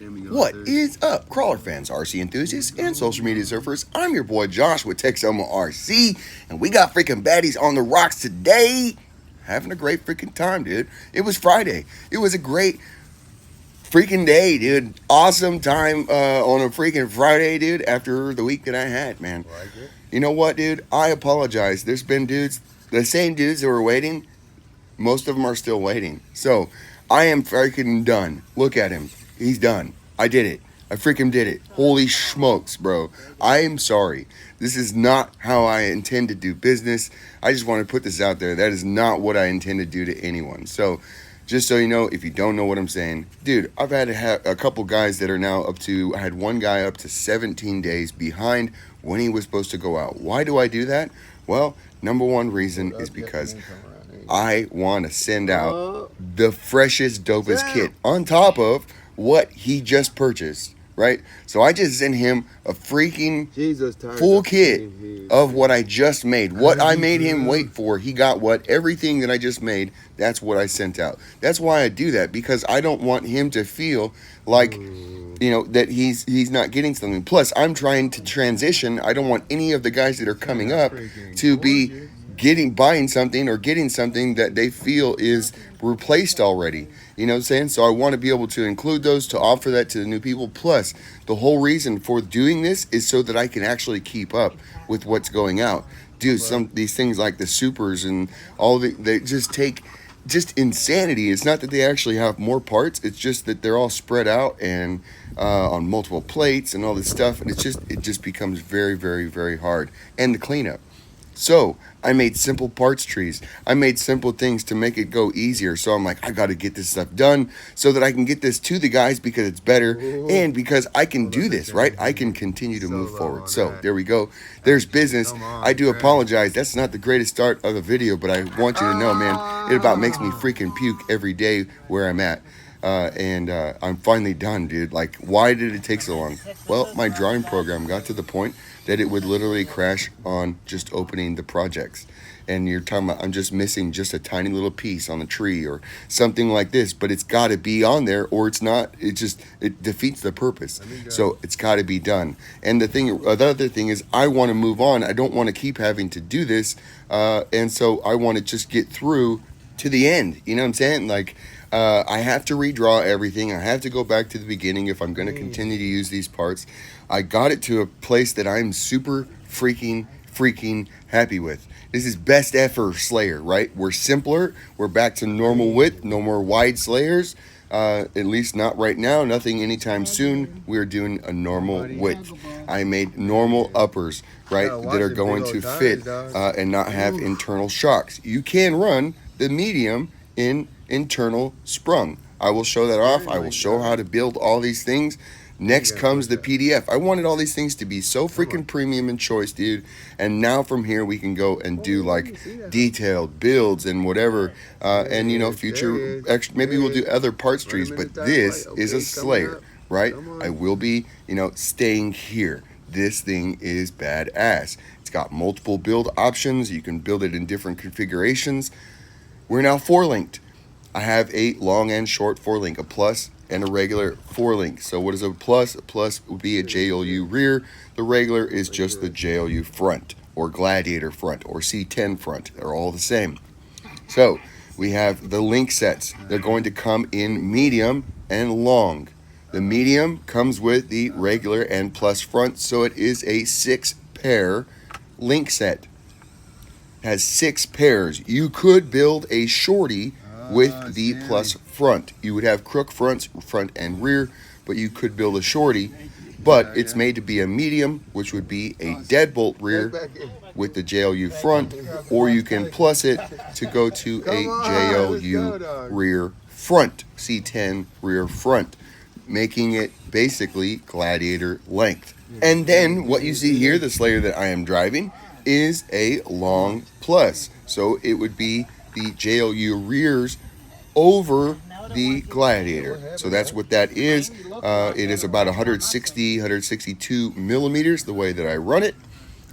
What is up, crawler fans, RC enthusiasts, and social media surfers? I'm your boy Josh with MOFO RC, and we got freaking baddies on the rocks today. Having a great freaking time, dude. It was Friday. It was a great freaking day, dude. Awesome time on a freaking Friday, dude, after the week that I had, man. You know what, dude? I apologize. There's been dudes, the same dudes that were waiting, most of them are still waiting. So, I am freaking done. Look at him. He's done. I did it. I freaking did it. Holy smokes, bro. I am sorry. This is not how I intend to do business. I just want to put this out there. That is not what I intend to do to anyone. So, just so you know, if you don't know what I'm saying, dude, I've had a couple guys that are now up to, I had one guy up to 17 days behind when he was supposed to go out. Why do I do that? Well, number one reason is because I want to send out the freshest, dopest kit on top of what he just purchased, right? So I just sent him a freaking full kit of what I just made. What I made him wait for, he got what? Everything that I just made, that's what I sent out. That's why I do that, because I don't want him to feel like, you know, that he's not getting something. Plus, I'm trying to transition. I don't want any of the guys that are coming up to be buying something or getting something that they feel is replaced already. You know what I'm saying? So I want to be able to include those, to offer that to the new people. Plus, the whole reason for doing this is so that I can actually keep up with what's going out. Dude, these things like the supers and all they just take just insanity. It's not that they actually have more parts. It's just that they're all spread out and on multiple plates and all this stuff. And it just becomes very, very, very hard. And the cleanup. So I made simple parts trees. I made simple things to make it go easier. So I'm like, I got to get this stuff done so that I can get this to the guys because it's better and because I can do this, right? I can continue to move forward. So there we go. There's business. I do apologize. That's not the greatest start of the video, but I want you to know, man, it about makes me freaking puke every day where I'm at. I'm finally done, dude. Like, why did it take so long? Well, my drawing program got to the point that it would literally crash on just opening the projects. And you're talking about, I'm just missing just a tiny little piece on the tree or something like this, but it's got to be on there or it's not, it defeats the purpose. So it's got to be done. And the other thing is I want to move on. I don't want to keep having to do this. And so I want to just get through to the end. You know what I'm saying? Like, I have to redraw everything. I have to go back to the beginning if I'm going to continue to use these parts. I got it to a place that I'm super freaking happy with. This is best ever Slayer, right? We're simpler. We're back to normal width. No more wide Slayers. At least not right now. Nothing anytime soon. We're doing a normal width. I made normal uppers, right, that are going to fit and not have internal shocks. You can run the medium in internal sprung. I will show that off. I will show how to build all these things. Next comes the PDF. I wanted all these things to be so freaking premium and choice, dude. And now from here we can go and do like detailed builds and whatever. And you know, future maybe we'll do other parts trees, but this is a Slayer, right? I will be, you know, staying here. This thing is badass. It's got multiple build options. You can build it in different configurations. We're now 4-linked. I have a long and short 4-link, a plus and a regular 4-link. So what is a plus? A plus would be a JLU rear. The regular is just the JLU front or Gladiator front or C10 front. They're all the same. So we have the link sets. They're going to come in medium and long. The medium comes with the regular and plus front. So it is a 6-pair link set. Has 6 pairs. You could build a shorty with the plus front. You would have crook fronts, front and rear, but you could build a shorty. But it's made to be a medium, which would be a deadbolt rear with the JLU front, or you can plus it to go to a JLU rear front, C10 rear front, making it basically Gladiator length. And then what you see here, the Slayer that I am driving, is a long plus. So it would be the JLU rears over the Gladiator. So that's what that is. It is about 162 millimeters the way that I run it.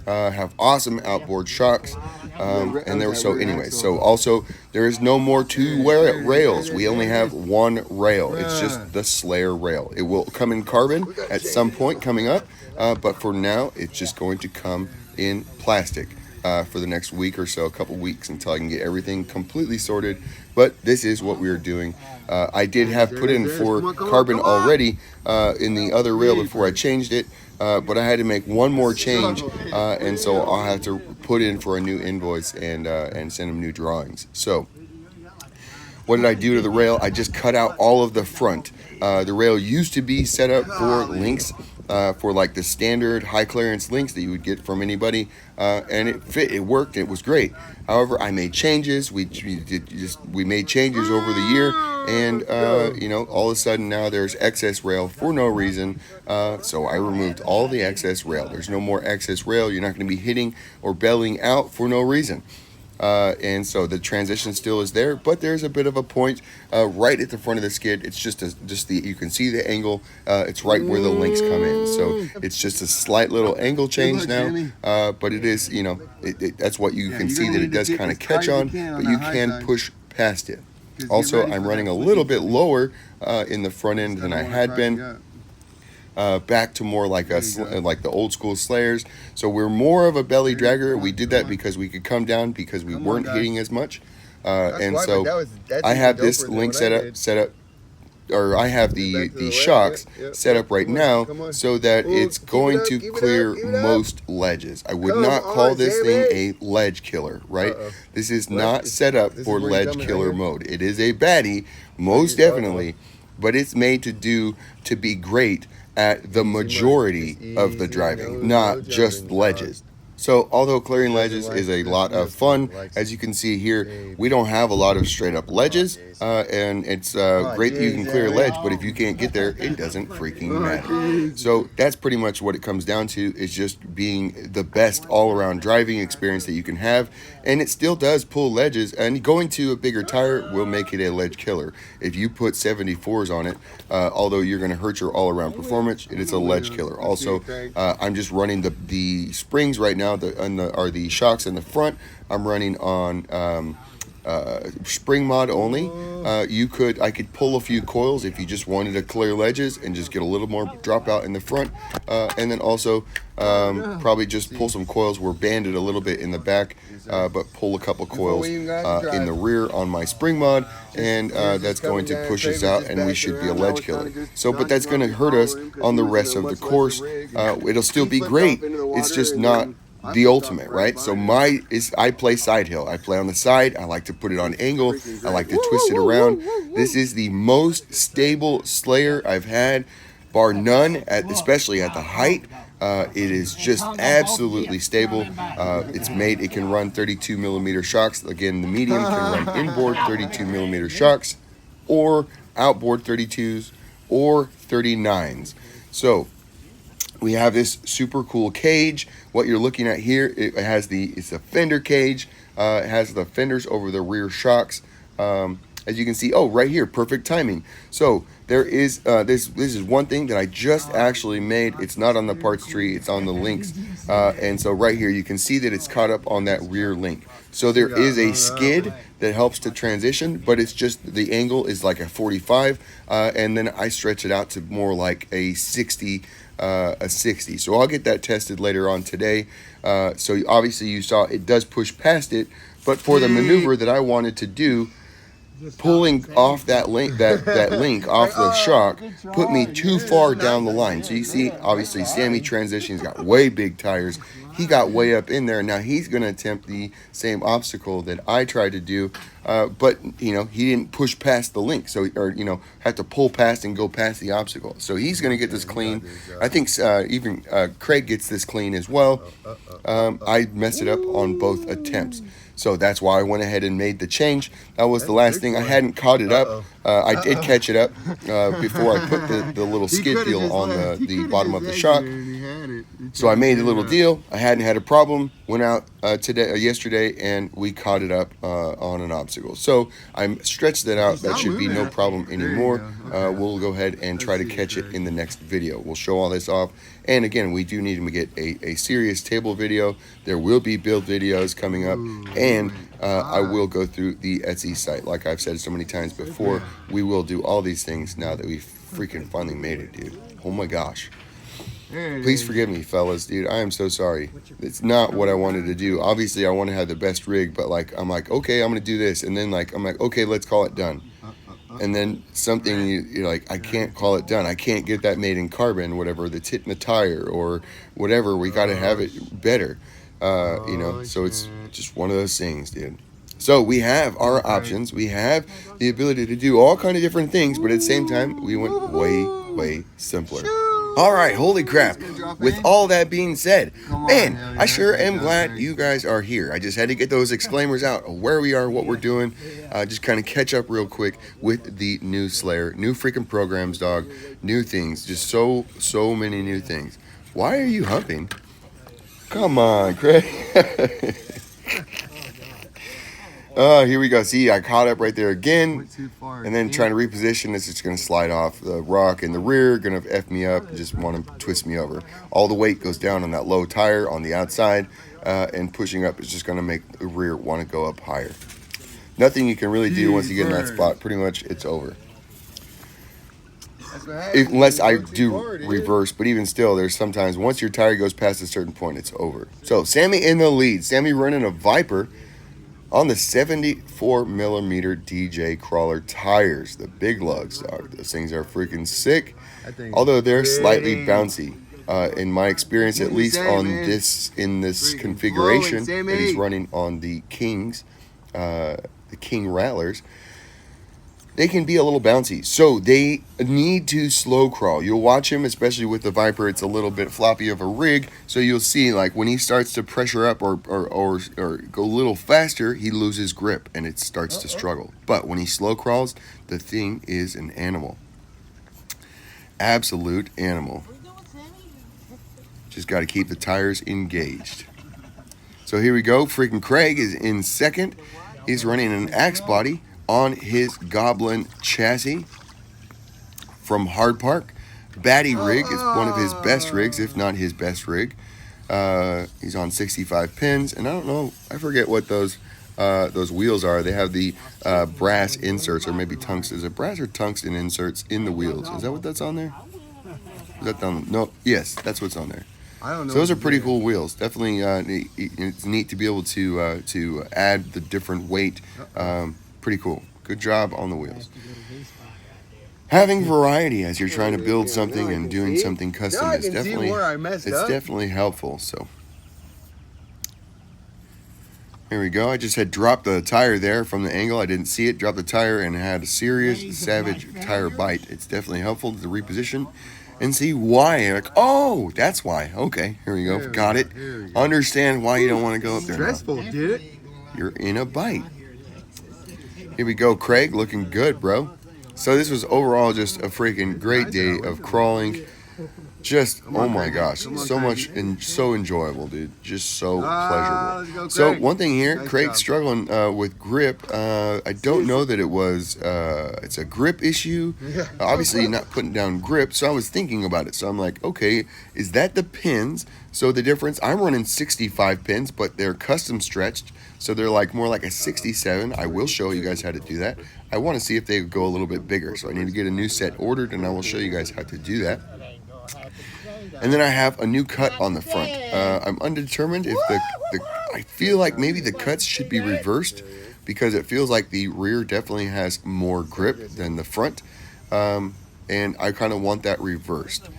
have awesome outboard shocks. And there, so anyway, so also there is no more two rails. We only have one rail. It's just the Slayer rail. It will come in carbon at some point coming up, but for now it's just going to come in plastic for the next week or so, a couple weeks, until I can get everything completely sorted. But this is what we are doing. I did have put in for carbon already in the other rail before I changed it, but I had to make one more change, and so I'll have to put in for a new invoice and send them new drawings. So what did I do to the rail? I just cut out all of the front. The rail used to be set up for links, for like the standard high clearance links that you would get from anybody, and it fit, it worked, it was great. However, I made changes. We made changes over the year, and you know, all of a sudden now there's excess rail for no reason. So I removed all the excess rail. There's no more excess rail. You're not going to be hitting or bellying out for no reason. And so the transition still is there, but there's a bit of a point right at the front of the skid. It's just the you can see the angle. It's right where the links come in. So it's just a slight little angle change now, but it is, you know, that's what you can see, that it does kind of catch on, but you can push past it. Also, I'm running a little bit lower in the front end than I had been. Back to more like like the old school Slayers. So we're more of a belly dragger. We did that because we could come down because we weren't hitting as much. And so I have this link set up, or I have the shocks set up right now so that it's going to clear most ledges. I would not call this thing a ledge killer, right? This is not set up for ledge killer mode. It is a baddie, most definitely, but it's made to be great at the majority of the driving, not just ledges. So although clearing ledges is a lot of fun, as you can see here, we don't have a lot of straight up ledges, and it's great that you can clear a ledge, but if you can't get there, it doesn't freaking matter. So that's pretty much what it comes down to, is just being the best all around driving experience that you can have. And it still does pull ledges, and going to a bigger tire will make it a ledge killer. If you put 74s on it, although you're going to hurt your all around performance, it is a ledge killer. Also, I'm just running the springs right now, the shocks in the front. I'm running on spring mod only. I could pull a few coils if you just wanted to clear ledges and just get a little more dropout in the front, and then also probably just pull some coils. We're banded a little bit in the back, but pull a couple coils in the rear on my spring mod, and that's going to push us out, and we should be a ledge killer. So, but that's going to hurt us on the rest of the course. It'll still be great. It's just not the ultimate, right? So I play side hill. I play on the side. I like to put it on angle. I like to twist it around. This is the most stable Slayer I've had, bar none, especially at the height. It is just absolutely stable. It can run 32 millimeter shocks. Again, the medium can run inboard 32 millimeter shocks, or outboard 32s, or 39s. So we have this super cool cage. What you're looking at here, it's a fender cage. It has the fenders over the rear shocks. As you can see, right here, perfect timing. So there is this is one thing that I just actually made. It's not on the parts tree, it's on the links. And so right here, you can see that it's caught up on that rear link. So there is a skid that helps to transition, but it's just the angle is like a 45, and then I stretch it out to more like a 60. So I'll get that tested later on today. So obviously you saw it does push past it, but for the maneuver that I wanted to do, pulling off that link off the shock put me too far down the line. So you see, obviously Sammy transition, he's got way big tires. He got way up in there. Now he's going to attempt the same obstacle that I tried to do, but he didn't push past the link, so had to pull past and go past the obstacle. So he's going to get this clean. I think even Craig gets this clean as well. I messed it up on both attempts. So that's why I went ahead and made the change. That was the last thing. I hadn't caught it up. I did catch it up before I put the little skid deal on the bottom of the shock. So I made a little deal. I hadn't had a problem. Went out yesterday, and we caught it up on an obstacle. So I stretched that out. That should be no problem anymore. We'll go ahead and try to catch it in the next video. We'll show all this off. And again, we do need to get a serious table video. There will be build videos coming up, and I will go through the Etsy site. Like I've said so many times before, we will do all these things now that we've freaking finally made it, dude. Oh my gosh. Please forgive me, fellas, dude. I am so sorry. It's not what I wanted to do. Obviously, I want to have the best rig, but like, I'm like, okay, I'm going to do this. And then like, I'm like, okay, let's call it done. And then something you're like, I can't call it done. I can't get that made in carbon, whatever, that's hitting the tire or whatever. We got to have it better, you know. So it's just one of those things, dude. So we have our options. We have the ability to do all kind of different things, but at the same time, we went way simpler. All right, holy crap. With all that being said, man, I sure am glad you guys are here. I just had to get those exclaimers out of where we are, what we're doing. Just kind of catch up real quick with the new Slayer, new freaking programs, dog, new things, just so many new things. Why are you humping? Come on, Craig. Here we go. See, I caught up right there again. And then trying to reposition this, it's going to slide off the rock in the rear, going to F me up, just want to twist me over. All the weight goes down on that low tire on the outside, and pushing up is just going to make the rear want to go up higher. Nothing you can really do once you get in that spot. Pretty much, it's over. Unless I do reverse, but even still, there's sometimes, once your tire goes past a certain point, it's over. So, Sammy in the lead. Sammy running a Viper on the 74 millimeter DJ crawler tires, the big lugs, dog. Those things are freaking sick, although they're slightly bouncy. In my experience, at least on this configuration that he's running on the Kings, the King Rattlers, they can be a little bouncy. So they need to slow crawl. You'll watch him, especially with the Viper, it's a little bit floppy of a rig. So you'll see, like, when he starts to pressure up or go a little faster, he loses grip and it starts to struggle. But when he slow crawls, the thing is an animal. Absolute animal. Just got to keep the tires engaged. So here we go. Freaking Craig is in second. He's running an axe body on his Goblin chassis from Hard Park. Baddie rig is one of his best rigs, if not his best rig. He's on 65 pins, and I don't know, I forget what those wheels are. They have the brass inserts, or maybe tungsten. Is it brass or tungsten inserts in the wheels? Is that what that's on there? Is that on? No, yes, that's what's on there. I don't know. So those are pretty cool wheels. Definitely, it's neat to be able to add the different weight. Pretty cool. Good job on the wheels. Having variety as you're trying to build something and doing something custom is definitely helpful. So here we go. I just had dropped the tire there from the angle. I didn't see it. Dropped the tire and had a serious savage tire bite. It's definitely helpful to reposition and see why. Like, oh, that's why. Okay, here we go. Got it. Understand why you don't want to go up there. Stressful, dude. You're in a bite. Here we go, Craig, looking good, bro. So this was overall just a freaking great day of crawling. Just, oh my gosh, so much and so enjoyable, dude. Just so pleasurable. So one thing here, Craig's struggling with grip. I don't know that it was, it's a grip issue. Obviously not putting down grip, so I was thinking about it. So I'm like, okay, is that the pins? So the difference, I'm running 65 pins, but they're custom stretched. So they're like more like a 67. I will show you guys how to do that. I want to see if they go a little bit bigger. So I need to get a new set ordered, and I will show you guys how to do that. And then I have a new cut on the front. I'm undetermined if I feel like maybe the cuts should be reversed, because it feels like the rear definitely has more grip than the front. And I kind of want that reversed.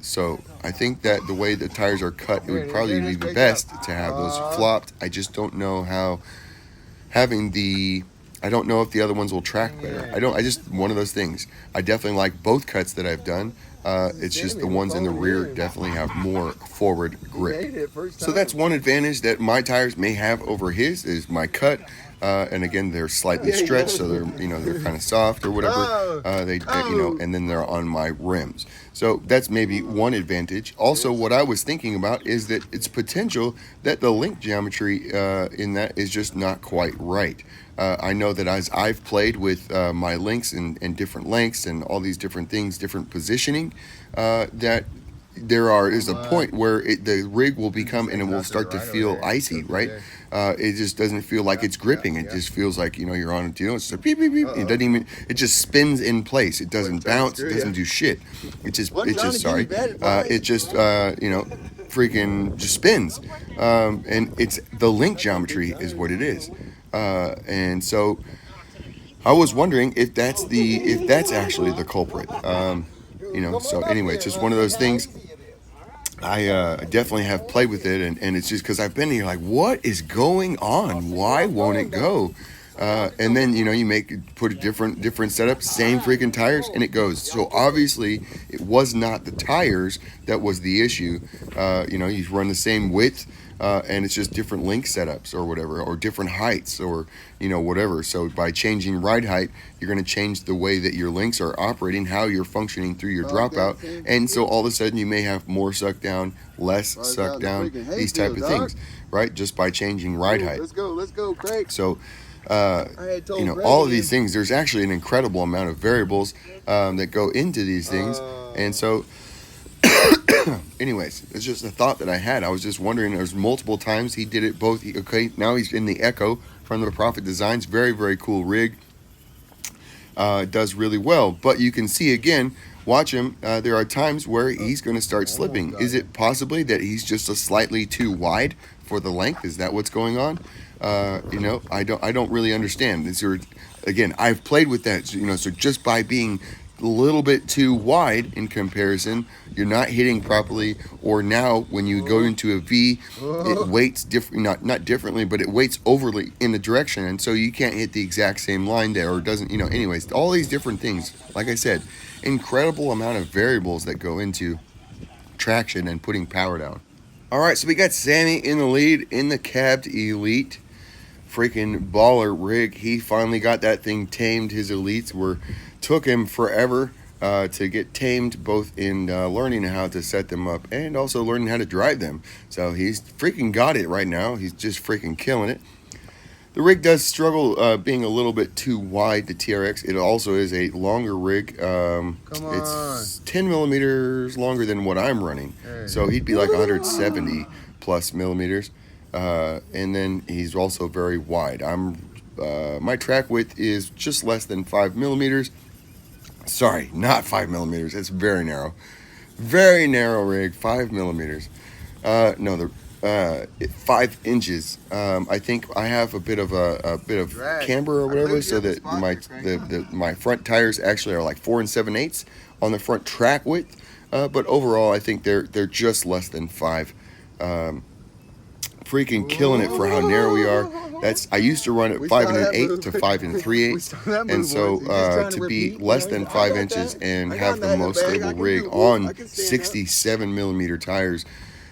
So I think that the way the tires are cut, it would probably be the best to have those flopped. I just don't know how I don't know if the other ones will track better. I just, one of those things. I definitely like both cuts that I've done. It's just the ones in the rear definitely have more forward grip. So that's one advantage that my tires may have over his, is my cut and again they're slightly stretched, so they're they're kind of soft or whatever. And then they're on my rims. So that's maybe one advantage. Also, what I was thinking about is that it's potential that the link geometry in that is just not quite right. I know that as I've played with my links and different lengths and all these different things, different positioning, that is a point where the rig will become and it will start to feel icy, right? It just doesn't feel like it's gripping. It just feels like you're on a deal. It's just beep beep beep. It doesn't even. It just spins in place. It doesn't bounce. It doesn't do shit. It just freaking just spins. And it's the link geometry is what it is. And so I was wondering if that's actually the culprit. So anyway, it's just one of those things. I definitely have played with it, and it's just because I've been here like, what is going on? Why won't it go? And then you put a different setup, same freaking tires, and it goes. So obviously it was not the tires that was the issue. You run the same width. And it's just different link setups or whatever, or different heights or, whatever. So by changing ride height, you're going to change the way that your links are operating, how you're functioning through your dropout. And so all of a sudden you may have more suck down, less suck down, these type of things, right? Just by changing ride height. Let's go, Craig. So, all of these things, there's actually an incredible amount of variables that go into these things. And so... anyways, it's just a thought that I had. I was just wondering, there's multiple times he did it both. Now he's in the Echo from the Prophet Designs. Very, very cool rig. Does really well. But you can see again, watch him. There are times where he's going to start slipping. Is it possibly that he's just a slightly too wide for the length? Is that what's going on? I don't really understand. Again, I've played with that. So just by being a little bit too wide in comparison, you're not hitting properly, or now when you go into a V, it weights not differently, but it weights overly in the direction, and so you can't hit the exact same line there, or it doesn't, anyways, all these different things. Like I said, incredible amount of variables that go into traction and putting power down. All right, so we got Sammy in the lead in the cabbed Elite. Freaking baller rig. He finally got that thing tamed. His Elites took him forever to get tamed, both in learning how to set them up and also learning how to drive them. So he's freaking got it right now. He's just freaking killing it. The rig does struggle being a little bit too wide, the TRX. It also is a longer rig. It's 10 millimeters longer than what I'm running. So he'd be like 170 plus millimeters. And then he's also very wide. My track width is just less than 5 millimeters. Sorry, not 5 millimeters. It's very narrow. Very narrow rig, 5 millimeters. 5 inches. I think I have a bit of camber or whatever, so that my front tires actually are like 4 7/8 on the front track width. But overall, I think they're just less than 5. Freaking killing it for how narrow we are. I used to run at 5 1/8 to 5 3/8, and so to be less than 5 inches and have the most stable rig on 67 millimeter tires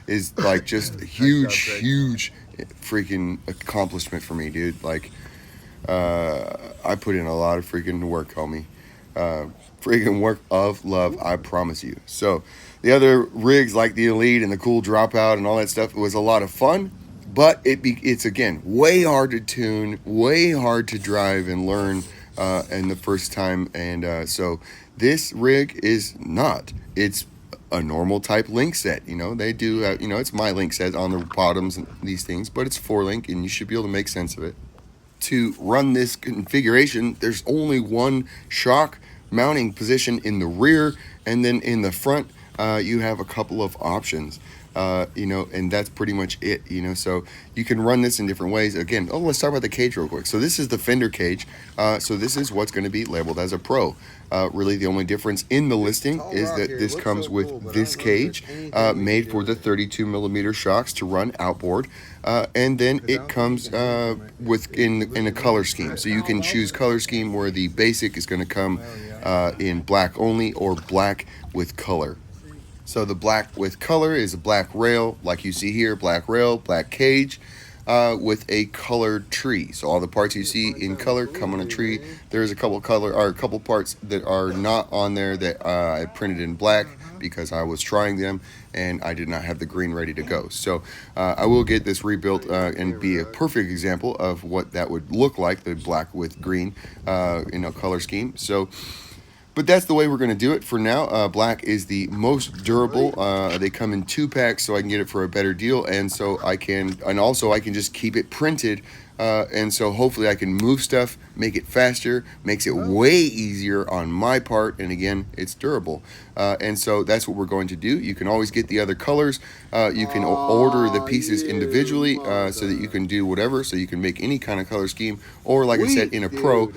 is like just a huge freaking accomplishment for me, dude. Like I put in a lot of freaking work, homie. Freaking work of love, I promise you. So the other rigs like the Elite and the cool dropout and all that stuff, it was a lot of fun. But it's again way hard to tune, way hard to drive and learn in the first time. And so this rig is not. It's a normal type link set. They do. It's my link set on the bottoms and these things, but it's 4-link, and you should be able to make sense of it. To run this configuration, there's only one shock mounting position in the rear, and then in the front, you have a couple of options. And that's pretty much it, so you can run this in different ways. Again, let's talk about the cage real quick. So this is the fender cage. So this is what's going to be labeled as a Pro. Really the only difference in the listing is that this comes with this cage made for the 32 millimeter shocks to run outboard. And then it comes in a color scheme. So you can choose color scheme where the basic is going to come in black only or black with color. So the black with color is a black rail, like you see here, black rail, black cage. with a colored tree. So all the parts you see in color come on a tree. There's a couple parts that are not on there that I printed in black because I was trying them and I did not have the green ready to go. So I will get this rebuilt and be a perfect example of what that would look like, the black with green, color scheme. So, but that's the way we're going to do it for now. Black is the most durable. They come in 2-packs, so I can get it for a better deal, and also I can just keep it printed. And so hopefully I can move stuff, make it faster, makes it way easier on my part, and again, it's durable. And so that's what we're going to do. You can always get the other colors. You can order the pieces individually so that you can do whatever, so you can make any kind of color scheme. Or like I said, in a Pro,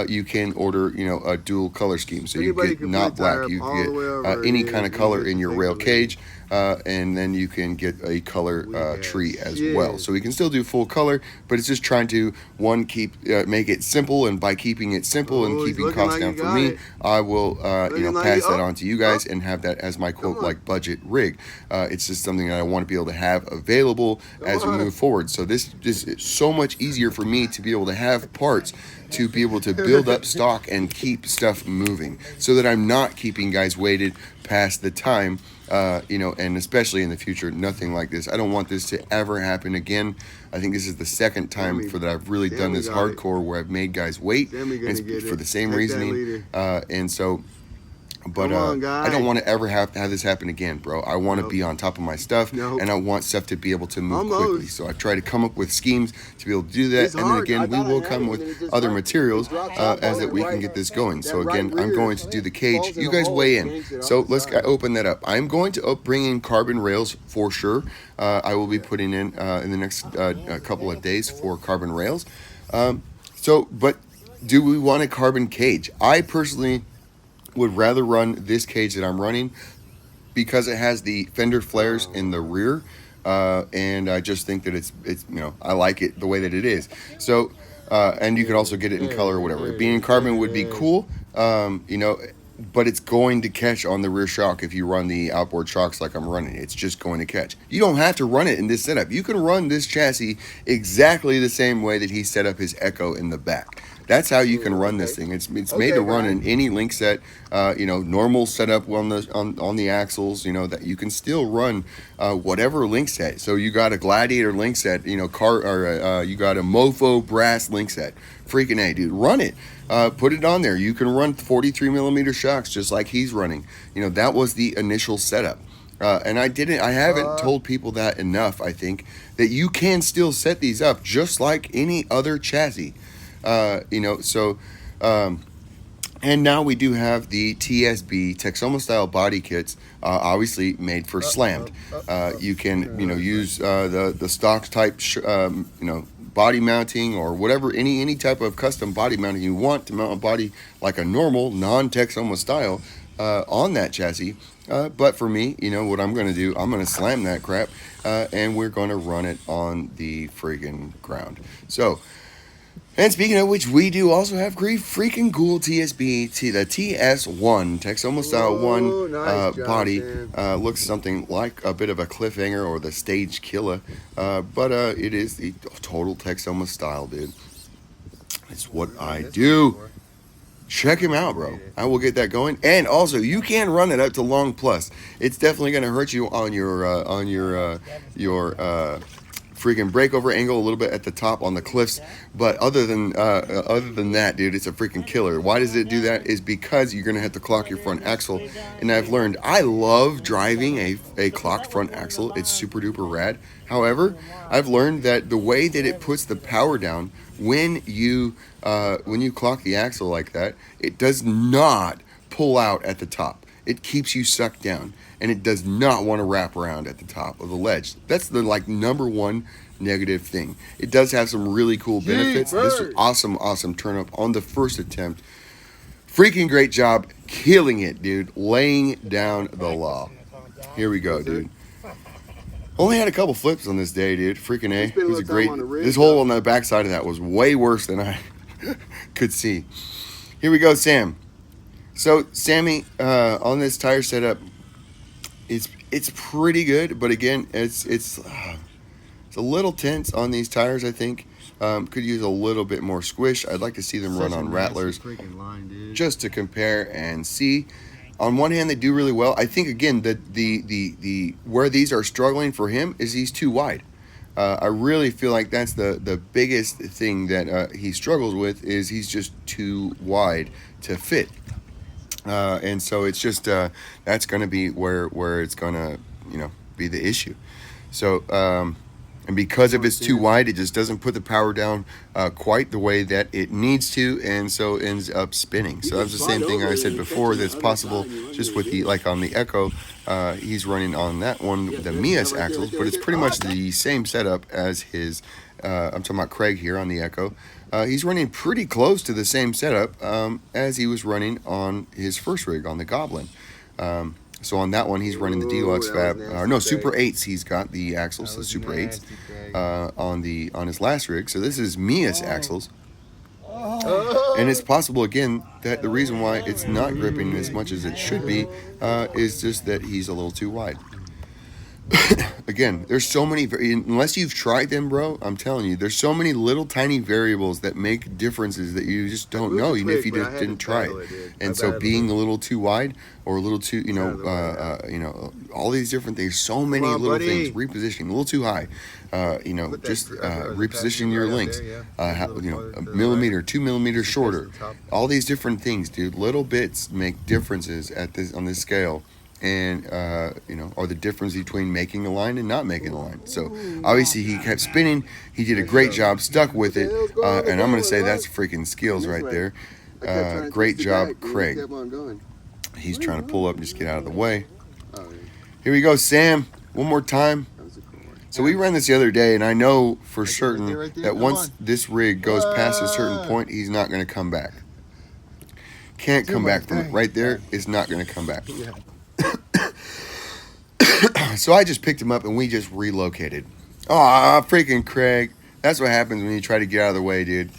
you can order, a dual color scheme. So you get not black, you get any kind of color in your rail cage. And then you can get a color tree as well. So we can still do full color, but it's just trying to make it simple, and by keeping it simple and keeping costs down for me, I will pass that on to you guys and have that as my quote like budget rig. It's just something that I want to be able to have available as we move forward. So this is so much easier for me to be able to have parts to be able to build up stock and keep stuff moving, so that I'm not keeping guys waited past the time. And especially in the future, nothing like this. I don't want this to ever happen again. I think this is the second time that I've really done this hardcore where I've made guys wait, and it's for the same reasoning. But I don't want to ever have this happen again, bro. I want to be on top of my stuff, and I want stuff to be able to move quickly. So I try to come up with schemes to be able to do that, and then again, we will come with other materials as that we can get this going. So again, I'm going to do the cage. You guys weigh in. So let's open that up. I'm going to bring in carbon rails for sure. I will be putting in the next couple of days for carbon rails. But do we want a carbon cage? I personally would rather run this cage that I'm running because it has the fender flares in the rear, and I just think that it's I like it the way that it is. So and you could also get it in color or whatever. Being in carbon would be cool, but it's going to catch on the rear shock if you run the outboard shocks like I'm running. It's just going to catch. You don't have to run it in this setup. You can run this chassis exactly the same way that he set up his Echo in the back. That's how you can run this thing. It's made to run in any link set, normal setup on the axles, that you can still run whatever link set. So you got a Gladiator link set, you got a MOFO brass link set. Freaking A, dude, run it. Put it on there. You can run 43 millimeter shocks just like he's running. That was the initial setup. And I haven't told people that enough, I think, that you can still set these up just like any other chassis. And now we do have the TSB Texoma style body kits, obviously made for slammed. You can, use the stock type, body mounting or whatever, any type of custom body mounting you want to mount a body like a normal non-Texoma style on that chassis. But for me, what I'm going to do, I'm going to slam that crap, and we're going to run it on the friggin' ground. So, and speaking of which, we do also have great freaking cool TSB, the TS1, Texoma Style 1 nice body. Looks something like a bit of a cliffhanger or the stage killer, but it is the total Texoma style, dude. It's what I do. Check him out, bro. I will get that going. And also, you can run it up to long plus. It's definitely going to hurt you on your freaking breakover angle a little bit at the top on the cliffs, but other than that, dude, it's a freaking killer. Why does it do that? Is because you're gonna have to clock your front axle, and I've learned I love driving a clocked front axle. It's super duper rad. However, I've learned that the way that it puts the power down when you clock the axle like that, it does not pull out at the top. It keeps you sucked down, and it does not want to wrap around at the top of the ledge. That's the number one negative thing. It does have some really cool benefits. This was awesome turn up on the first attempt. Freaking great job, killing it, dude. Laying down the law. Here we go, dude. Only had a couple flips on this day, dude. Freaking A. It was a great. This hole on the backside of that was way worse than I could see. Here we go, Sam. So Sammy, on this tire setup, it's pretty good, but again, it's a a little tense on these tires, I think. Could use a little bit more squish. I'd like to see them run on rattlers just to compare and see. On one hand, they do really well. I think, again, that the where these are struggling for him is he's too wide. I really feel like that's the biggest thing that he struggles with, is he's just too wide to fit. And so it's just that's going to be where it's going to, be the issue. So and because if it's too wide, it just doesn't put the power down quite the way that it needs to, and so it ends up spinning. So that's the same thing I said before that's possible just with the, like on the Echo, he's running on that one, the Mias axles, but it's pretty much the same setup as his, I'm talking about Craig here on the Echo. He's running pretty close to the same setup as he was running on his first rig on the Goblin. So on that one, he's running the Deluxe Fab, no, Super 8s. He's got the axles, the Super 8s, on his last rig. So this is Mias axles. And it's possible, again, that the reason why it's not gripping as much as it should be is just that he's a little too wide. Again, there's so many, unless you've tried them, bro, I'm telling you, there's so many little tiny variables that make differences that you just don't know, even if you just didn't try it. And so being a little too wide or a little too, all these different things, so many little things, repositioning, a little too high, just repositioning your links, a millimeter, 2 millimeters shorter, all these different things, dude, little bits make differences on this scale. And are the difference between making a line and not making a line. So obviously he kept spinning. He did a great job, stuck with it, and I'm gonna say that's freaking skills right there. Great job, Craig. He's trying to pull up and just get out of the way. Here we go, Sam, one more time. So we ran this the other day, and I know for certain that once this rig goes past a certain point, he's not gonna come back. Can't come back from it. Right there, is not gonna come back. So I just picked him up and we just relocated. Aw, freaking Craig. That's what happens when you try to get out of the way, dude.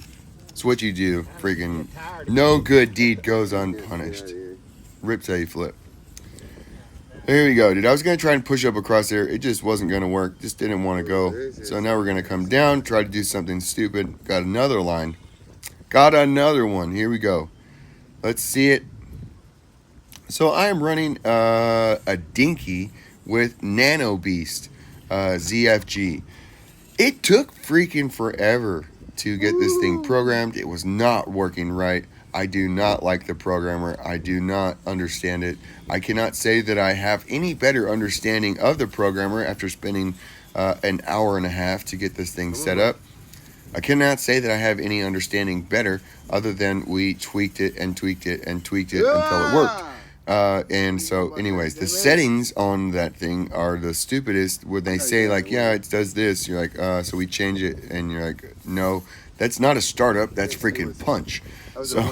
It's what you do. Freaking no good deed goes unpunished. Rip till you flip. Here we go, dude. I was going to try and push up across there. It just wasn't going to work. Just didn't want to go. So now we're going to come down, try to do something stupid. Got another line. Got another one. Here we go. Let's see it. So I am running a Dinky with Nano Beast ZFG. It took freaking forever to get this thing programmed. It was not working right. I do not like the programmer. I do not understand it. I cannot say that I have any better understanding of the programmer after spending an hour and a half to get this thing set up. I cannot say that I have any understanding better other than we tweaked it and tweaked it and tweaked it until it worked. And so anyways, the settings on that thing are the stupidest when they say like, yeah, it does this. You're like, so we change it. And you're like, no, that's not a startup. That's freaking punch. So,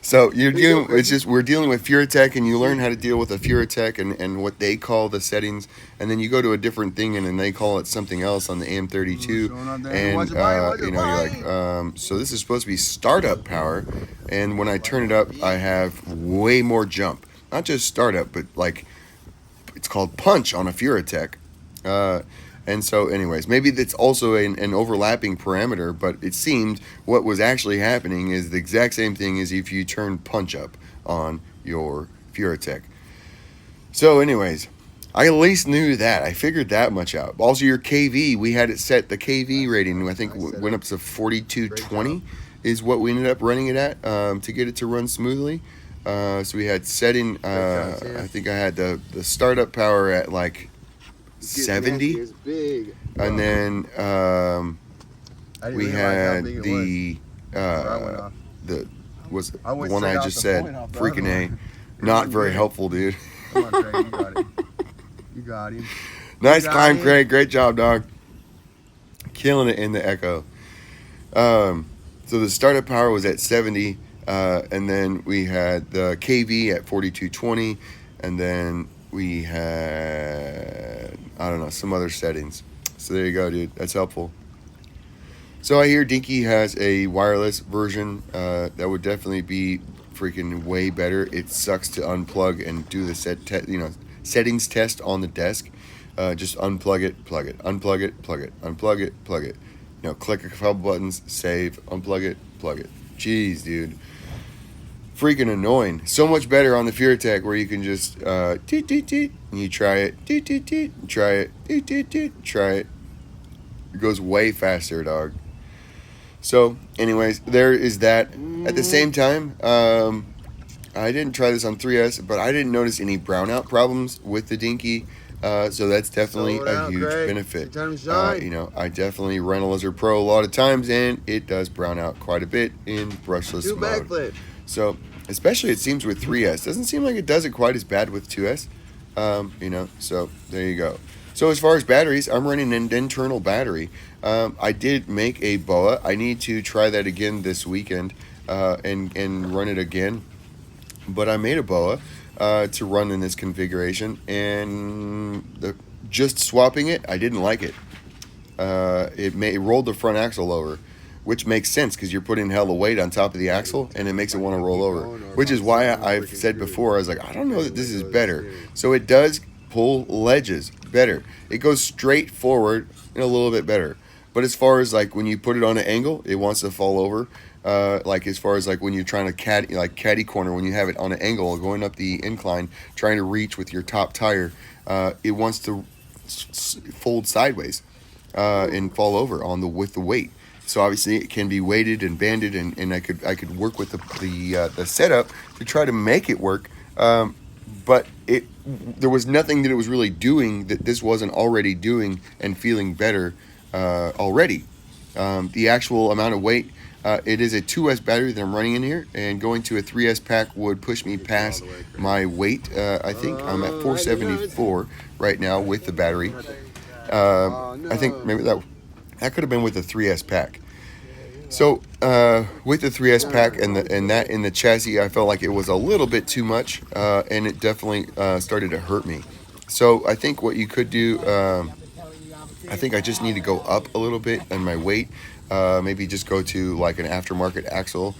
so you're dealing, we're dealing with Furatech, and you learn how to deal with a Furatech and what they call the settings. And then you go to a different thing and then they call it something else on the AM32. And, you're like, so this is supposed to be startup power. And when I turn it up, I have way more jump. Not just startup, but like, it's called punch on a Furatech. And so anyways, maybe that's also an overlapping parameter, but it seemed what was actually happening is the exact same thing as if you turn punch up on your Furatech. So anyways, I at least knew that. I figured that much out. Also your KV, we had it set, the KV rating, I think went up to 4220 is what we ended up running it at to get it to run smoothly. So we had setting, I think I had the startup power at like 70, and then we had the one I just said, freaking A, not very helpful, dude. Come on, Craig, you got it. You got him. Nice climb, Craig. Great job, dog. Killing it in the Echo. So the startup power was at 70, and then we had the KV at 4220, and then we had, I don't know, some other settings. So there you go, dude. That's helpful. So I hear Dinky has a wireless version that would definitely be freaking way better. It sucks to unplug and do the settings test on the desk. just unplug it, plug it, unplug it, plug it, unplug it, plug it. You know, click a couple buttons, save, unplug it, plug it. Jeez, dude. Freaking annoying. So much better on the Fear Attack where you can just toot toot toot and you try it, toot toot toot, try it, toot toot toot, try it. It goes way faster, dog. So, anyways, there is that. At the same time, I didn't try this on 3S, but I didn't notice any brownout problems with the Dinky. So that's definitely a huge benefit. You know, I definitely run a Lizard Pro a lot of times, and it does brown out quite a bit in brushless mode. So, especially it seems with 3S. Doesn't seem like it does it quite as bad with 2S. You know, so there you go. So as far as batteries, I'm running an internal battery. I did make a BOA. I need to try that again this weekend and run it again. But I made a BOA to run in this configuration, and just swapping it, I didn't like it. It rolled the front axle over, which makes sense because you're putting hella weight on top of the axle, and it makes it want to roll over. Which is why I've said before, I was like, I don't know that this is better. So it does pull ledges better. It goes straight forward and a little bit better. But as far as like when you put it on an angle, it wants to fall over. Like as far as like when you're trying to caddy corner, when you have it on an angle going up the incline, trying to reach with your top tire, it wants to fold sideways and fall over with the weight. So obviously it can be weighted and banded, and I could work with the setup to try to make it work. But there was nothing that it was really doing that this wasn't already doing and feeling better already. The actual amount of weight, it is a 2S battery that I'm running in here, and going to a 3S pack would push me past my weight. I think I'm at 474 right now with the battery. I think maybe that could have been with the 3S pack. So with the 3S pack and that in the chassis, I felt like it was a little bit too much, and it definitely started to hurt me. So I think what you could do, I think I just need to go up a little bit on my weight. Maybe just go to like an aftermarket axle,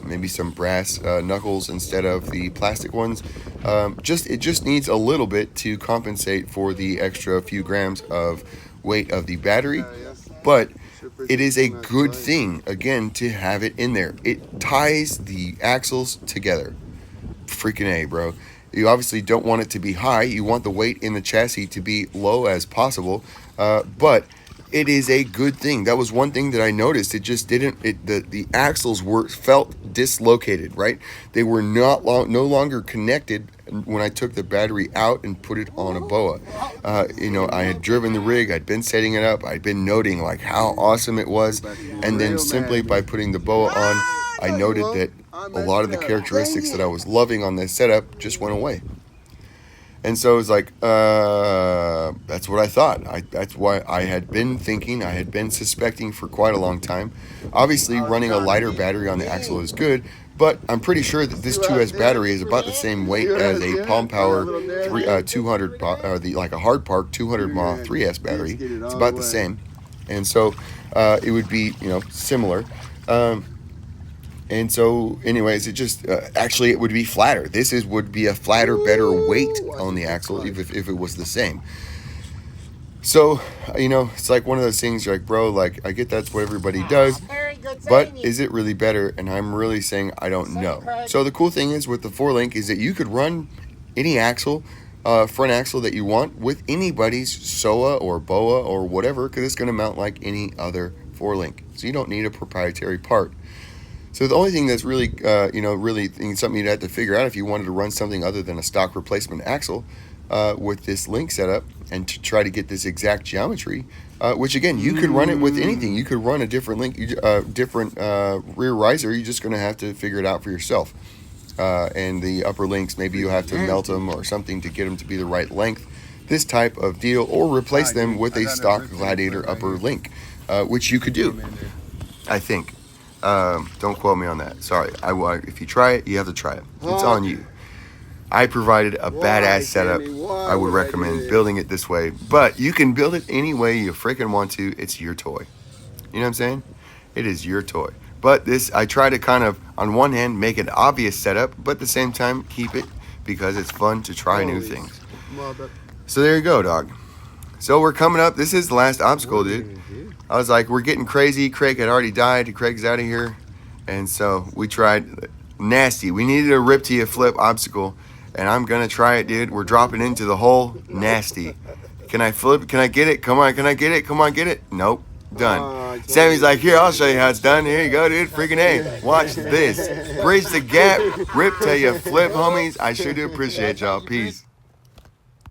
maybe some brass knuckles instead of the plastic ones. It just needs a little bit to compensate for the extra few grams of weight of the battery, but it is a good thing, again, to have it in there. It ties the axles together. Freaking A, bro. You obviously don't want it to be high. You want the weight in the chassis to be low as possible, but it is a good thing. That was one thing that I noticed. It just didn't. The axles felt dislocated. Right? They were no longer connected when I took the battery out and put it on a BOA. You know, I had driven the rig. I'd been setting it up. I'd been noting like how awesome it was, and then simply by putting the BOA on, I noted that a lot of the characteristics that I was loving on this setup just went away. And so it was like, that's what I thought. That's why I had been thinking, I had been suspecting for quite a long time. Obviously, running a lighter battery on the axle is good, but I'm pretty sure that this 2S battery is about the same weight as a Palm Power 200, like a Hard Park 200 mAh 3S battery. It's about the same. And so it would be, you know, similar. And so, anyways, it just actually it would be flatter. Would be a flatter, better weight on the axle if it was the same. So, you know, it's like one of those things. You're like, bro, like I get that's what everybody does, but is it really better? And I'm really saying I don't know. So the cool thing is with the 4-link is that you could run any axle, front axle that you want with anybody's SOA or BOA or whatever, because it's going to mount like any other 4-link. So you don't need a proprietary part. So the only thing that's really, really something you'd have to figure out if you wanted to run something other than a stock replacement axle with this link setup and to try to get this exact geometry, which again, you could run it with anything. You could run a different link, different rear riser. You're just going to have to figure it out for yourself. And the upper links, maybe you have to melt them or something to get them to be the right length. This type of deal, or replace them with a stock Gladiator upper link, which you could do, I think. Don't quote me on that. Sorry. If you try it, you have to try it. It's on you. I provided a badass setup. I would recommend building it this way. But you can build it any way you freaking want to. It's your toy. You know what I'm saying? It is your toy. But I try to kind of, on one hand, make an obvious setup, but at the same time, keep it because it's fun to try new things. So there you go, dog. So we're coming up. This is the last obstacle, dude. I was like, we're getting crazy. Craig had already died. Craig's out of here. And so we tried nasty. We needed a rip to you flip obstacle. And I'm going to try it, dude. We're dropping into the hole. Nasty. Can I flip? Can I get it? Come on. Can I get it? Come on, get it. Nope. Done. Sammy's like, here, I'll show you how it's done. Here you go, dude. Freaking A. Watch this. Bridge the gap. Rip till you flip, homies. I sure do appreciate y'all. Peace.